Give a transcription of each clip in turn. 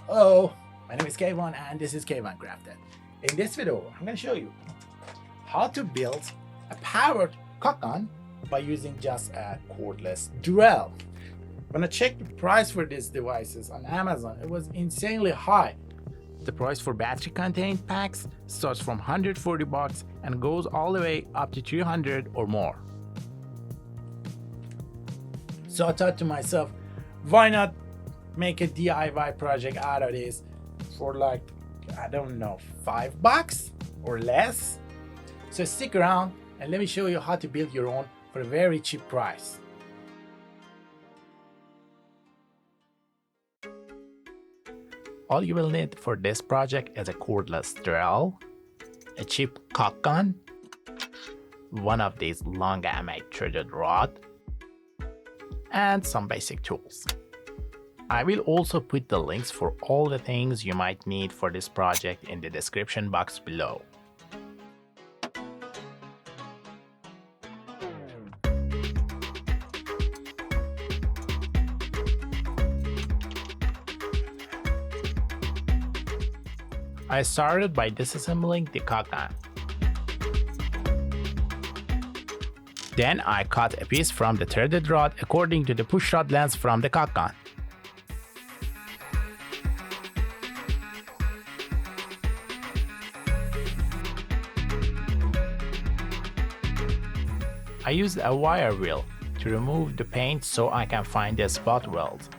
Hello, my name is Kayvan and this is Kayvan Crafted. In this video, I'm going to show you how to build a powered caulk gun by using just a cordless drill. When I checked the price for these devices on Amazon, it was insanely high. The price for battery contained packs starts from $140 and goes all the way up to $300 or more. So I thought to myself, why not make a DIY project out of this for like, I don't know, $5 or less? So stick around and let me show you how to build your own for a very cheap price. All you will need for this project is a cordless drill, a cheap caulk gun, one of these long M8 threaded rod, and some basic tools. I will also put the links for all the things you might need for this project in the description box below. I started by disassembling the caulk gun. Then I cut a piece from the threaded rod according to the push rod length from the caulk gun. I used a wire wheel to remove the paint so I can find the spot weld.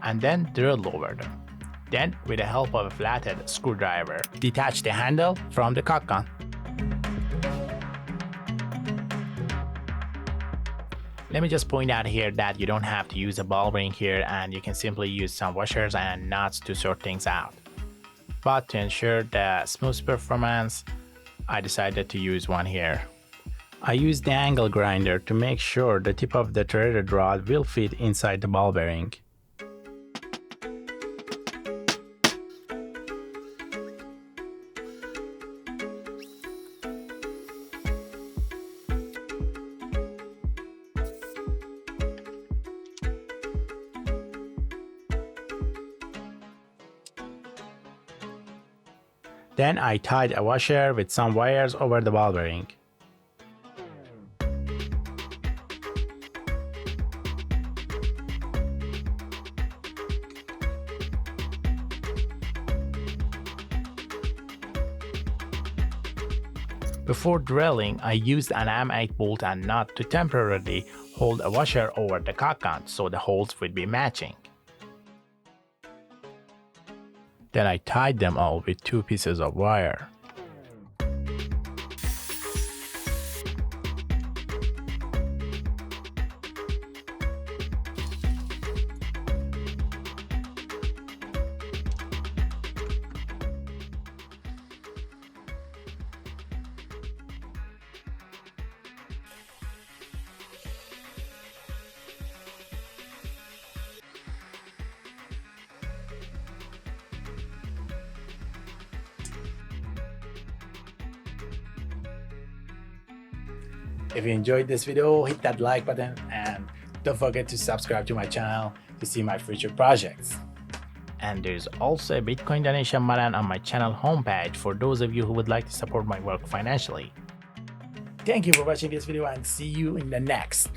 And then drilled over them. Then, with the help of a flathead screwdriver, detach the handle from the caulk gun. Let me just point out here that you don't have to use a ball bearing here, and you can simply use some washers and nuts to sort things out. But to ensure the smooth performance, I decided to use one here. I used the angle grinder to make sure the tip of the threaded rod will fit inside the ball bearing. Then I tied a washer with some wires over the ball bearing. Before drilling, I used an M8 bolt and nut to temporarily hold a washer over the caulk gun so the holes would be matching. Then I tied them all with 2 pieces of wire. If you enjoyed this video, hit that like button and don't forget to subscribe to my channel to see my future projects. And there's also a Bitcoin donation button on my channel homepage for those of you who would like to support my work financially. Thank you for watching this video and see you in the next.